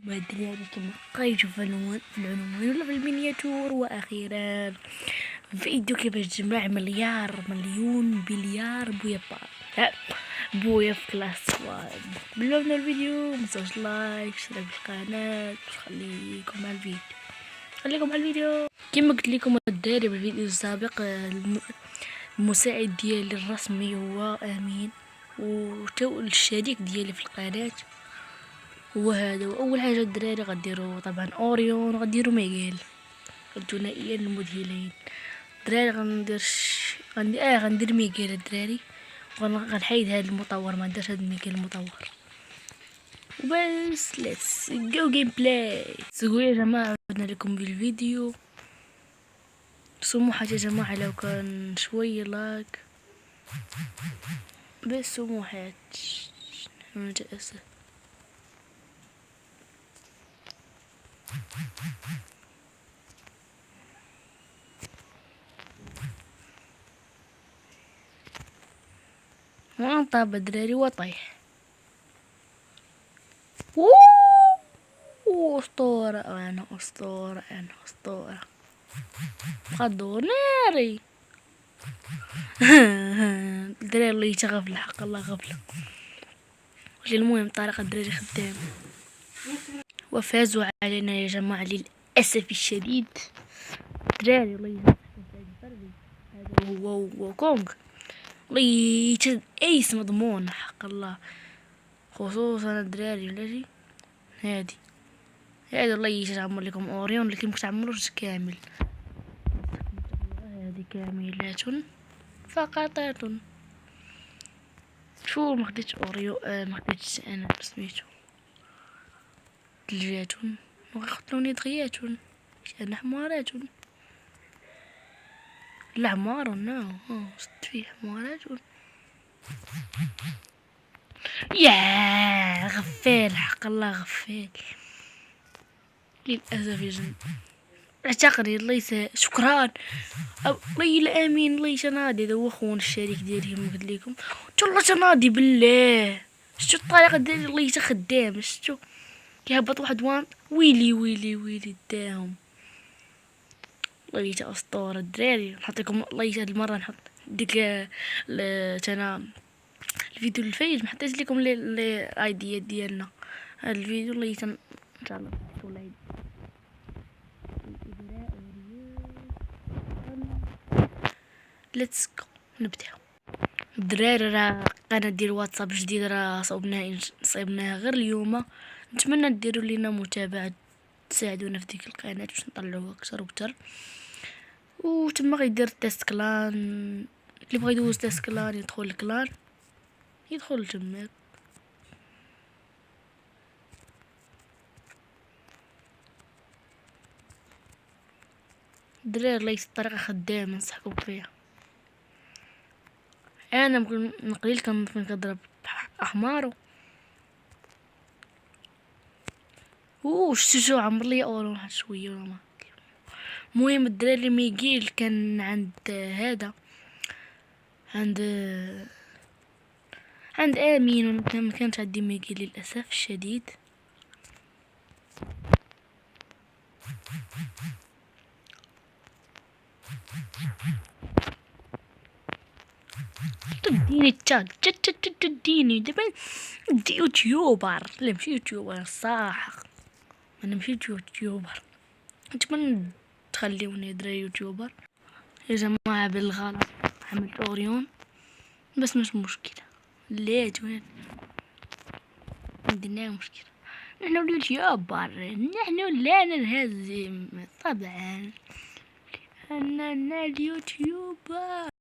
ما ادري يعني كما قريتوا في العنوان ولا في المينياتور. واخيرا فيديو كيفاش تجمع مليار مليون بليار بويا بويا في كلاس 5. قبل من الفيديو متنساوش لايك اشتراك في القناه. خليكم على الفيديو كما قلت لكم الداري بالفيديو السابق. المساعد ديالي الرسمي هو امين، وتو الشريك ديالي في القناه هو هذا. واول حاجه الدراري غديروا طبعا اوريون، غديروا ميغيل الثنائيا المذهلين. الدراري غندير ميغيل الدراري، غنحيد هذا المطور، ما نديرش هذا ميغيل المطور وبس. ليتس جو جيم بلاي. سقوا يا جماعه عدنا لكم بالفيديو. سموحات يا جماعه لو كان شويه لايك بس. سموحات متأسف. وانطاب الدراري وطيح. اسطورة. انا اسطورة، انا اسطورة. خدوا ناري. الدراري اللي يتغفل حق الله غفلة. المهم طارق الدراري خدام وفازوا علينا يا جماعة للأسف الشديد. الدراري الله يهديك هذا هو كونغ الله يتشد ايس مضمون حق الله، خصوصا الدراري الذي هادي الله يعمر لكم اوريون اللي كيمكن تعمروش كامل. هذه كاملات فقط. شو ما خديتش اوريو، ما خديتش انا سميتو ثلجاتون وغيقتلوني دغياتون. انا حماراتون لا حمار نو شت فيه حماراتون. يا غفال حق الله غفال للاسف يا جن. اعتقني الله يسهل. شكرا الله الامين. الله يتنادي هذا هو خونا الشريك ديالي كما قلت لكم. والله تنادي بالله. شتو الطريقه ديالي الله يتخدام. شتو كيهبط واحد وان ويلي داهم. الله يتا اسطوره الدراري. نحط لكم الله يتا هاد المره نحط ديك انا الفيديو الفايت ما حطيت لكم الايديا ديالنا. هاد الفيديو الله يتا ان شاء الله ليتس جو نبداو. الدراري راه قناه ديال واتساب جديده راه صوبناها غير اليوم. نتمنى ديروا لينا متابعه تساعدونا في ديك القناه باش نطلعوا اكثر واكثر. وتما غيدير تيست كلان. اللي بغى يدوز تيست كلان يدخل الكلان يدخل تماك. الدراري ليس الطريقه خدامه نصحكم فيها. انا من قليل كنضرب احمارو. شتو عمر لي اورو واحد شويه ولا ما. المهم الدراري ميغيل كان عند هذا عند امين ما كانش عندي ميغيل للاسف الشديد. تديني التاج تديني دابا ندي يوتيوبر. لا ماشي يوتيوبر صح، انا ماشي يوتيوبر. نتمنى تخليوني دراري يوتيوبر يا جماعه. بالغلط عملت اوريون بس مش مشكله. ليت وين عندنا مشكله. نحن اليوتيوبر نحن لا ننهزم طبعا. أننا اليوتيوبر.